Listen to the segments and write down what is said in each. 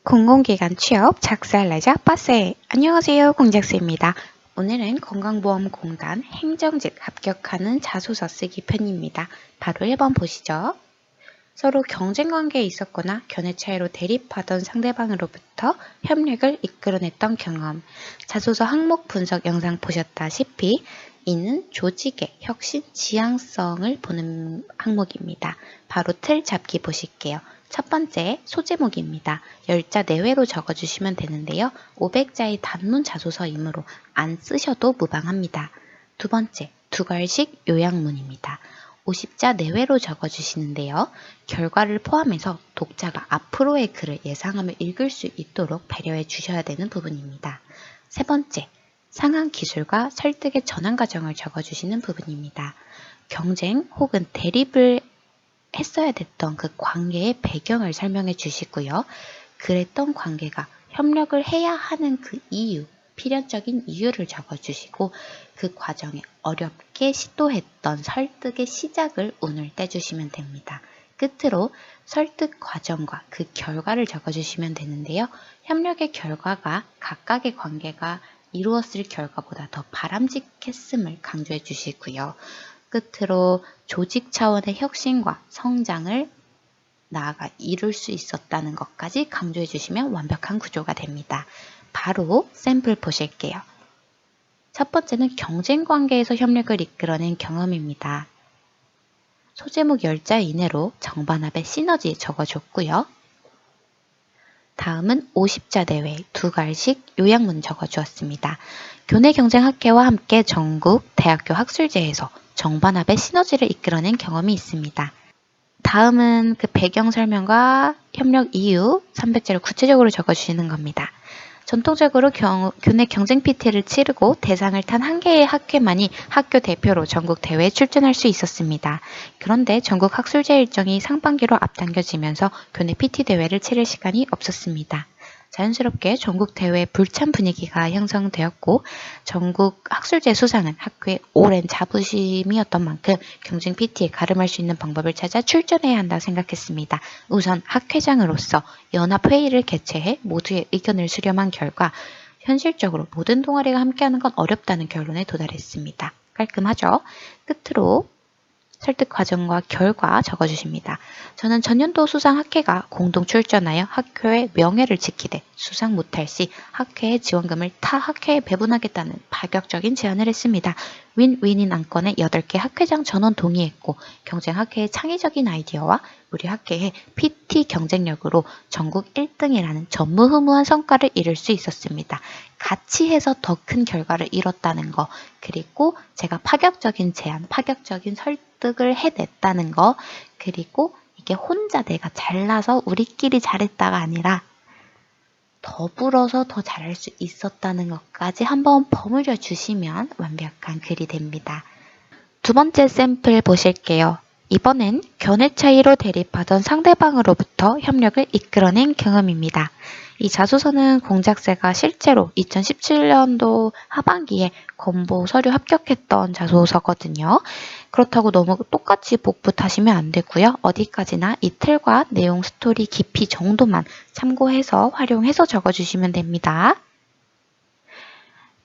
공공기관 취업 작살 내자 빠세. 안녕하세요, 공작스입니다. 오늘은 건강보험공단 행정직 합격하는 자소서 쓰기 편입니다. 바로 1번 보시죠. 서로 경쟁관계에 있었거나 견해 차이로 대립하던 상대방으로부터 협력을 이끌어냈던 경험. 자소서 항목 분석 영상 보셨다시피 이는 조직의 혁신 지향성을 보는 항목입니다. 바로 틀 잡기 보실게요. 첫 번째, 소제목입니다. 10자 내외로 적어주시면 되는데요. 500자의 단문 자소서이므로 안 쓰셔도 무방합니다. 두 번째, 두괄식 요약문입니다. 50자 내외로 적어주시는데요. 결과를 포함해서 독자가 앞으로의 글을 예상하며 읽을 수 있도록 배려해 주셔야 되는 부분입니다. 세 번째, 상황 기술과 설득의 전환 과정을 적어주시는 부분입니다. 경쟁 혹은 대립을 했어야 됐던 그 관계의 배경을 설명해 주시고요. 그랬던 관계가 협력을 해야 하는 그 이유, 필연적인 이유를 적어주시고 그 과정에 어렵게 시도했던 설득의 시작을 운을 떼주시면 됩니다. 끝으로 설득 과정과 그 결과를 적어주시면 되는데요. 협력의 결과가 각각의 관계가 이루었을 결과보다 더 바람직했음을 강조해 주시고요. 끝으로 조직 차원의 혁신과 성장을 나아가 이룰 수 있었다는 것까지 강조해 주시면 완벽한 구조가 됩니다. 바로 샘플 보실게요. 첫 번째는 경쟁 관계에서 협력을 이끌어낸 경험입니다. 소제목 10자 이내로 정반합의 시너지 적어줬고요. 다음은 50자 내외 두괄식 요약문 적어주었습니다. 교내 경쟁 학회와 함께 전국 대학교 학술제에서 정반합의 시너지를 이끌어낸 경험이 있습니다. 다음은 그 배경 설명과 협력 이유 300자를 구체적으로 적어주시는 겁니다. 전통적으로 교내 경쟁 PT를 치르고 대상을 탄 한 개의 학회만이 학교 대표로 전국 대회에 출전할 수 있었습니다. 그런데 전국 학술제 일정이 상반기로 앞당겨지면서 교내 PT 대회를 치를 시간이 없었습니다. 자연스럽게 전국 대회 불참 분위기가 형성되었고 전국 학술제 수상은 학교의 오랜 자부심이었던 만큼 경쟁 PT에 가름할 수 있는 방법을 찾아 출전해야 한다 생각했습니다. 우선 학회장으로서 연합회의를 개최해 모두의 의견을 수렴한 결과 현실적으로 모든 동아리가 함께하는 건 어렵다는 결론에 도달했습니다. 깔끔하죠? 끝으로 설득 과정과 결과 적어주십니다. 저는 전년도 수상 학회가 공동 출전하여 학교의 명예를 지키되 수상 못할 시 학회의 지원금을 타 학회에 배분하겠다는 파격적인 제안을 했습니다. 윈윈인 안건에 8개 학회장 전원 동의했고 경쟁 학회의 창의적인 아이디어와 우리 학회의 PT 경쟁력으로 전국 1등이라는 전무후무한 성과를 이룰 수 있었습니다. 같이 해서 더 큰 결과를 이뤘다는 거, 그리고 제가 파격적인 제안, 파격적인 설득을 해냈다는 거, 그리고 이게 혼자 내가 잘나서 우리끼리 잘했다가 아니라 더불어서 더 잘할 수 있었다는 것까지 한번 버무려 주시면 완벽한 글이 됩니다. 두 번째 샘플 보실게요. 이번엔 견해 차이로 대립하던 상대방으로부터 협력을 이끌어낸 경험입니다. 이 자소서는 공작새가 실제로 2017년도 하반기에 건보 서류 합격했던 자소서거든요. 그렇다고 너무 똑같이 복붙하시면 안 되고요. 어디까지나 이틀과 내용 스토리 깊이 정도만 참고해서 활용해서 적어주시면 됩니다.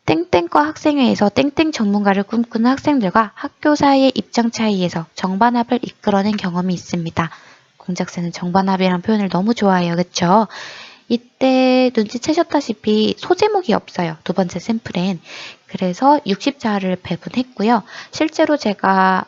땡땡과 학생회에서 땡땡 전문가를 꿈꾸는 학생들과 학교 사이의 입장 차이에서 정반합을 이끌어낸 경험이 있습니다. 공작새는 정반합이란 표현을 너무 좋아해요. 그쵸? 이때 눈치채셨다시피 소제목이 없어요. 두 번째 샘플엔. 그래서 60자를 배분했고요. 실제로 제가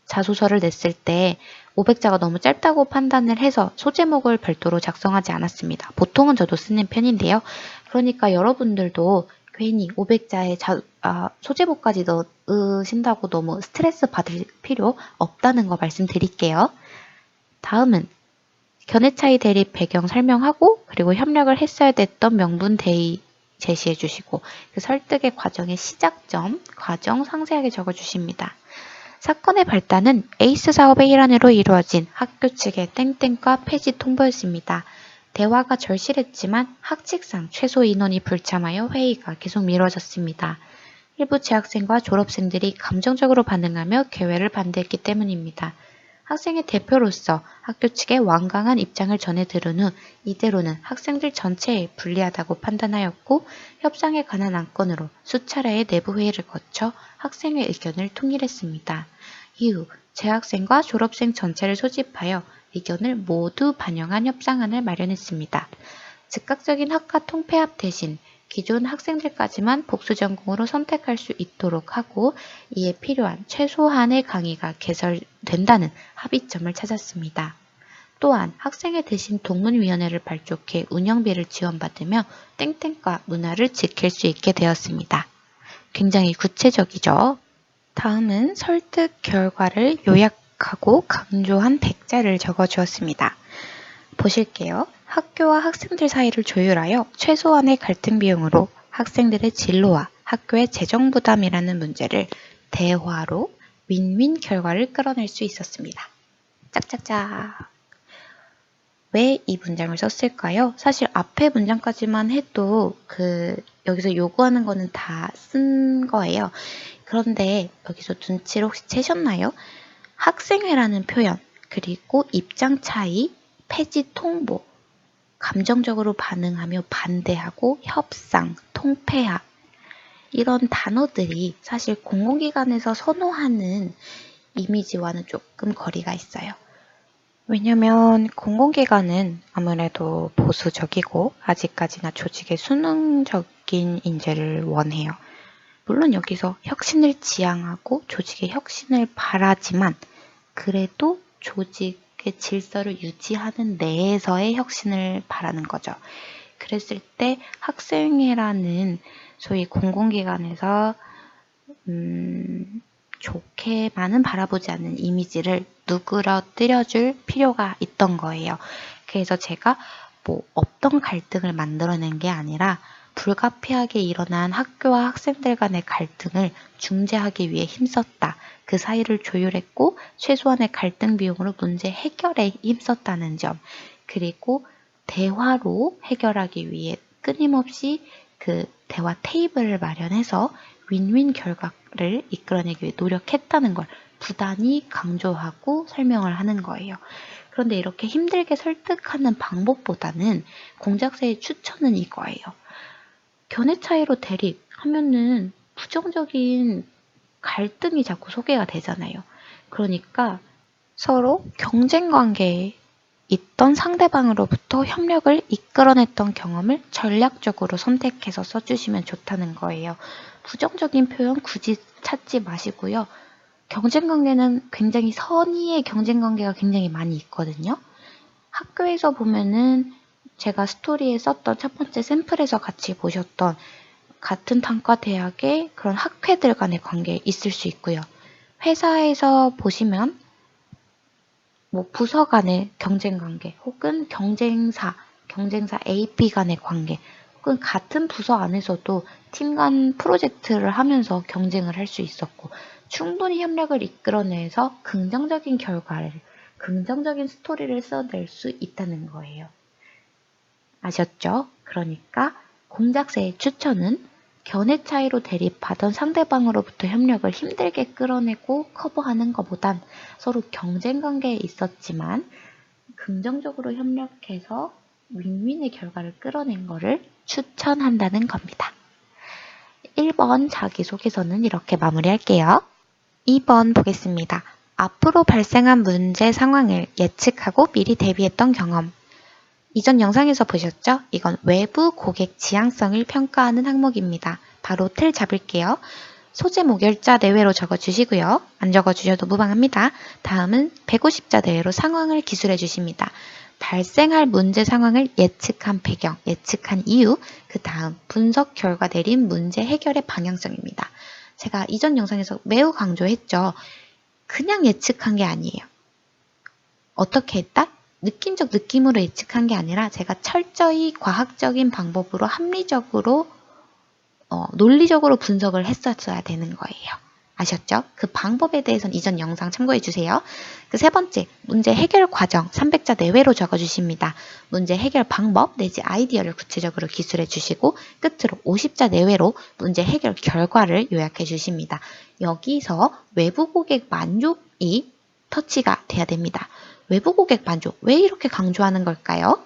자소서를 냈을 때 500자가 너무 짧다고 판단을 해서 소제목을 별도로 작성하지 않았습니다. 보통은 저도 쓰는 편인데요. 그러니까 여러분들도 괜히 500자의 소제목까지 넣으신다고 너무 스트레스 받을 필요 없다는 거 말씀드릴게요. 다음은 견해 차이 대립 배경 설명하고 그리고 협력을 했어야 됐던 명분 대의 제시해 주시고 그 설득의 과정의 시작점, 과정 상세하게 적어 주십니다. 사건의 발단은 에이스 사업의 일환으로 이루어진 학교 측의 땡땡과 폐지 통보였습니다. 대화가 절실했지만 학칙상 최소 인원이 불참하여 회의가 계속 미뤄졌습니다. 일부 재학생과 졸업생들이 감정적으로 반응하며 개회를 반대했기 때문입니다. 학생의 대표로서 학교 측에 완강한 입장을 전해 들은 후 이대로는 학생들 전체에 불리하다고 판단하였고 협상에 관한 안건으로 수차례의 내부 회의를 거쳐 학생의 의견을 통일했습니다. 이후 재학생과 졸업생 전체를 소집하여 의견을 모두 반영한 협상안을 마련했습니다. 즉각적인 학과 통폐합 대신 기존 학생들까지만 복수 전공으로 선택할 수 있도록 하고 이에 필요한 최소한의 강의가 개설된다는 합의점을 찾았습니다. 또한 학생회 대신 동문위원회를 발족해 운영비를 지원받으며 땡땡과 문화를 지킬 수 있게 되었습니다. 굉장히 구체적이죠? 다음은 설득 결과를 요약하고 강조한 100자를 적어주었습니다. 보실게요. 학교와 학생들 사이를 조율하여 최소한의 갈등 비용으로 학생들의 진로와 학교의 재정 부담이라는 문제를 대화로 윈윈 결과를 끌어낼 수 있었습니다. 짝짝짝. 왜 이 문장을 썼을까요? 사실 앞에 문장까지만 해도 여기서 요구하는 거는 다 쓴 거예요. 그런데 여기서 눈치를 혹시 채셨나요? 학생회라는 표현, 그리고 입장 차이, 폐지 통보, 감정적으로 반응하며 반대하고 협상, 통폐합 이런 단어들이 사실 공공기관에서 선호하는 이미지와는 조금 거리가 있어요. 왜냐면 공공기관은 아무래도 보수적이고 아직까지나 조직의 수능적인 인재를 원해요. 물론 여기서 혁신을 지향하고 조직의 혁신을 바라지만 그래도 조직의 질서를 유지하는 내에서의 혁신을 바라는 거죠. 그랬을 때 학생회라는 소위 공공기관에서 좋게만은 바라보지 않는 이미지를 누그러뜨려줄 필요가 있던 거예요. 그래서 제가 없던 갈등을 만들어낸 게 아니라 불가피하게 일어난 학교와 학생들 간의 갈등을 중재하기 위해 힘썼다. 그 사이를 조율했고 최소한의 갈등 비용으로 문제 해결에 힘썼다는 점, 그리고 대화로 해결하기 위해 끊임없이 그 대화 테이블을 마련해서 윈윈 결과를 이끌어내기 위해 노력했다는 걸 부단히 강조하고 설명을 하는 거예요. 그런데 이렇게 힘들게 설득하는 방법보다는 공작새의 추천은 이거예요. 견해 차이로 대립하면은 부정적인 갈등이 자꾸 소개가 되잖아요. 그러니까 서로 경쟁 관계에 있던 상대방으로부터 협력을 이끌어냈던 경험을 전략적으로 선택해서 써주시면 좋다는 거예요. 부정적인 표현 굳이 찾지 마시고요. 경쟁 관계는 굉장히 선의의 경쟁 관계가 굉장히 많이 있거든요. 학교에서 보면은 제가 스토리에 썼던 첫 번째 샘플에서 같이 보셨던 같은 단과 대학의 그런 학회들 간의 관계 있을 수 있고요. 회사에서 보시면 부서 간의 경쟁 관계 혹은 경쟁사 AP 간의 관계 혹은 같은 부서 안에서도 팀 간 프로젝트를 하면서 경쟁을 할 수 있었고 충분히 협력을 이끌어내서 긍정적인 결과를, 긍정적인 스토리를 써낼 수 있다는 거예요. 아셨죠? 그러니까 공작새의 추천은 견해 차이로 대립하던 상대방으로부터 협력을 힘들게 끌어내고 커버하는 것보단 서로 경쟁 관계에 있었지만 긍정적으로 협력해서 윈윈의 결과를 끌어낸 것을 추천한다는 겁니다. 1번 자기소개서는 이렇게 마무리할게요. 2번 보겠습니다. 앞으로 발생한 문제 상황을 예측하고 미리 대비했던 경험. 이전 영상에서 보셨죠? 이건 외부 고객 지향성을 평가하는 항목입니다. 바로 틀 잡을게요. 소재 목열자 내외로 적어주시고요. 안 적어주셔도 무방합니다. 다음은 150자 내외로 상황을 기술해 주십니다. 발생할 문제 상황을 예측한 배경, 예측한 이유, 그 다음 분석 결과 내린 문제 해결의 방향성입니다. 제가 이전 영상에서 매우 강조했죠. 그냥 예측한 게 아니에요. 어떻게 했다? 느낌적 느낌으로 예측한 게 아니라 제가 철저히 과학적인 방법으로 합리적으로 논리적으로 분석을 했었어야 되는 거예요. 아셨죠? 그 방법에 대해서는 이전 영상 참고해 주세요. 그 세 번째, 문제 해결 과정 300자 내외로 적어주십니다. 문제 해결 방법 내지 아이디어를 구체적으로 기술해 주시고 끝으로 50자 내외로 문제 해결 결과를 요약해 주십니다. 여기서 외부 고객 만족이 터치가 돼야 됩니다. 외부 고객 만족, 왜 이렇게 강조하는 걸까요?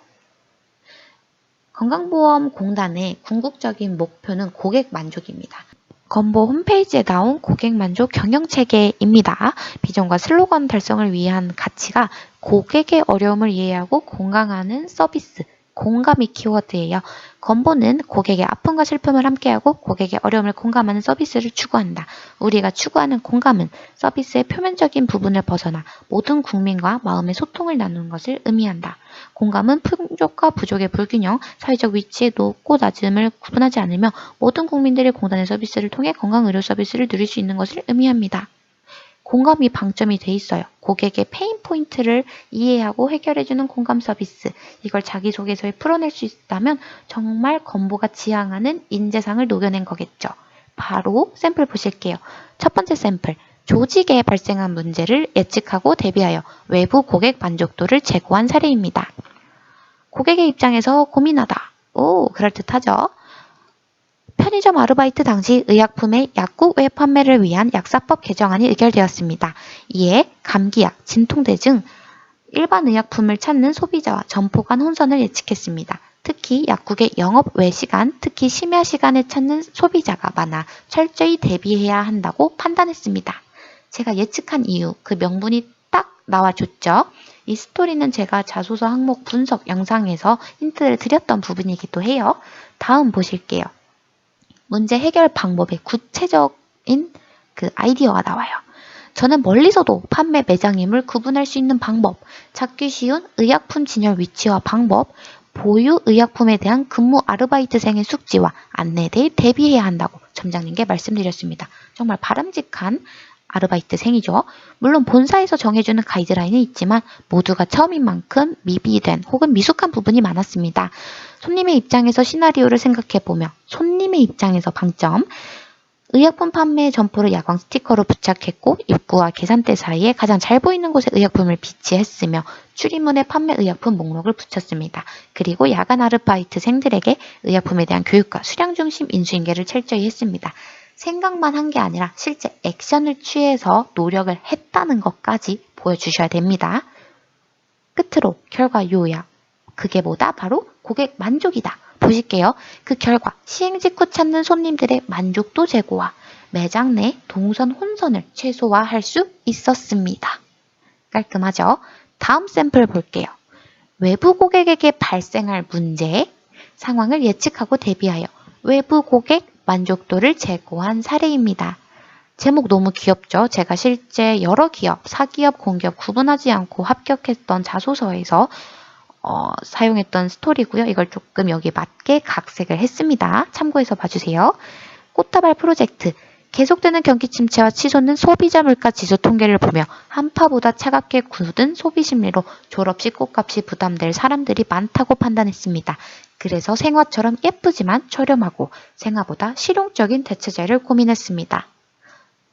건강보험공단의 궁극적인 목표는 고객 만족입니다. 건보 홈페이지에 나온 고객만족 경영체계입니다. 비전과 슬로건 달성을 위한 가치가 고객의 어려움을 이해하고 공감하는 서비스, 공감이 키워드예요. 건보는 고객의 아픔과 슬픔을 함께하고 고객의 어려움을 공감하는 서비스를 추구한다. 우리가 추구하는 공감은 서비스의 표면적인 부분을 벗어나 모든 국민과 마음의 소통을 나누는 것을 의미한다. 공감은 풍족과 부족의 불균형, 사회적 위치의 높고 낮음을 구분하지 않으며 모든 국민들이 공단의 서비스를 통해 건강의료 서비스를 누릴 수 있는 것을 의미합니다. 공감이 방점이 돼 있어요. 고객의 페인 포인트를 이해하고 해결해주는 공감 서비스. 이걸 자기소개서에 풀어낼 수 있다면 정말 건보가 지향하는 인재상을 녹여낸 거겠죠. 바로 샘플 보실게요. 첫 번째 샘플. 조직에 발생한 문제를 예측하고 대비하여 외부 고객 만족도를 제고한 사례입니다. 고객의 입장에서 고민하다. 오, 그럴듯하죠? 편의점 아르바이트 당시 의약품의 약국 외 판매를 위한 약사법 개정안이 의결되었습니다. 이에 감기약, 진통제 등 일반 의약품을 찾는 소비자와 점포 간 혼선을 예측했습니다. 특히 약국의 영업 외 시간, 특히 심야 시간에 찾는 소비자가 많아 철저히 대비해야 한다고 판단했습니다. 제가 예측한 이유, 그 명분이 딱 나와줬죠. 이 스토리는 제가 자소서 항목 분석 영상에서 힌트를 드렸던 부분이기도 해요. 다음 보실게요. 문제 해결 방법의 구체적인 그 아이디어가 나와요. 저는 멀리서도 판매 매장임을 구분할 수 있는 방법, 찾기 쉬운 의약품 진열 위치와 방법, 보유 의약품에 대한 근무 아르바이트생의 숙지와 안내에 대해 대비해야 한다고 점장님께 말씀드렸습니다. 정말 바람직한 아르바이트생이죠. 물론 본사에서 정해주는 가이드라인은 있지만 모두가 처음인 만큼 미비된 혹은 미숙한 부분이 많았습니다. 손님의 입장에서 시나리오를 생각해보며 손님의 입장에서 방점, 의약품 판매 점포를 야광 스티커로 부착했고 입구와 계산대 사이에 가장 잘 보이는 곳에 의약품을 비치했으며 출입문에 판매 의약품 목록을 붙였습니다. 그리고 야간 아르바이트생들에게 의약품에 대한 교육과 수량 중심 인수인계를 철저히 했습니다. 생각만 한 게 아니라 실제 액션을 취해서 노력을 했다는 것까지 보여주셔야 됩니다. 끝으로 결과 요약. 그게 뭐다? 바로 고객 만족이다. 보실게요. 그 결과 시행 직후 찾는 손님들의 만족도 제고와 매장 내 동선 혼선을 최소화할 수 있었습니다. 깔끔하죠? 다음 샘플 볼게요. 외부 고객에게 발생할 문제, 상황을 예측하고 대비하여 외부 고객 만족도를 제고한 사례입니다. 제목 너무 귀엽죠? 제가 실제 여러 기업, 사기업, 공기업 구분하지 않고 합격했던 자소서에서 사용했던 스토리고요. 이걸 조금 여기 맞게 각색을 했습니다. 참고해서 봐주세요. 꽃다발 프로젝트. 계속되는 경기 침체와 치솟는 소비자 물가 지수 통계를 보며 한파보다 차갑게 굳은 소비 심리로 졸업식 꽃값이 부담될 사람들이 많다고 판단했습니다. 그래서 생화처럼 예쁘지만 저렴하고 생화보다 실용적인 대체제를 고민했습니다.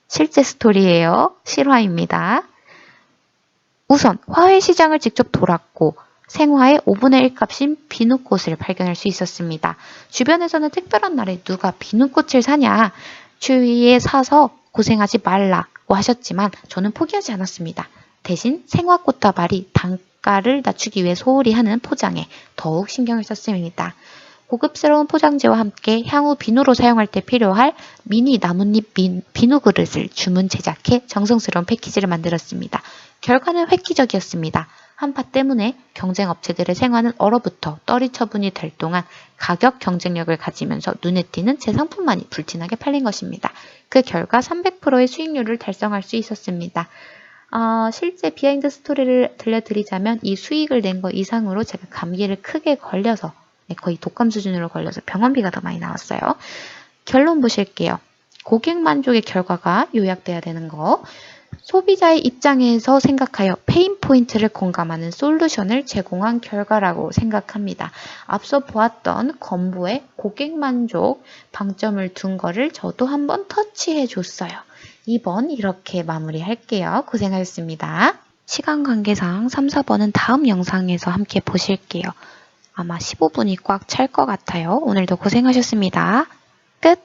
실제 스토리예요. 실화입니다. 우선 화훼 시장을 직접 돌았고 생화의 5분의 1 값인 비누꽃을 발견할 수 있었습니다. 주변에서는 특별한 날에 누가 비누꽃을 사냐, 추위에 사서 고생하지 말라고 하셨지만 저는 포기하지 않았습니다. 대신 생화꽃다발이 단가를 낮추기 위해 소홀히 하는 포장에 더욱 신경을 썼습니다. 고급스러운 포장재와 함께 향후 비누로 사용할 때 필요할 미니 나뭇잎 비누 그릇을 주문 제작해 정성스러운 패키지를 만들었습니다. 결과는 획기적이었습니다. 한파 때문에 경쟁 업체들의 생화는 얼어붙어 떨이 처분이 될 동안 가격 경쟁력을 가지면서 눈에 띄는 제 상품만이 불티나게 팔린 것입니다. 그 결과 300%의 수익률을 달성할 수 있었습니다. 실제 비하인드 스토리를 들려드리자면 이 수익을 낸 거 이상으로 제가 감기를 크게 걸려서 거의 독감 수준으로 걸려서 병원비가 더 많이 나왔어요. 결론 보실게요. 고객 만족의 결과가 요약돼야 되는 거. 소비자의 입장에서 생각하여 페인 포인트를 공감하는 솔루션을 제공한 결과라고 생각합니다. 앞서 보았던 건보의 고객 만족 방점을 둔 거를 저도 한번 터치해 줬어요. 2번 이렇게 마무리할게요. 고생하셨습니다. 시간 관계상 3, 4번은 다음 영상에서 함께 보실게요. 아마 15분이 꽉 찰 것 같아요. 오늘도 고생하셨습니다. 끝!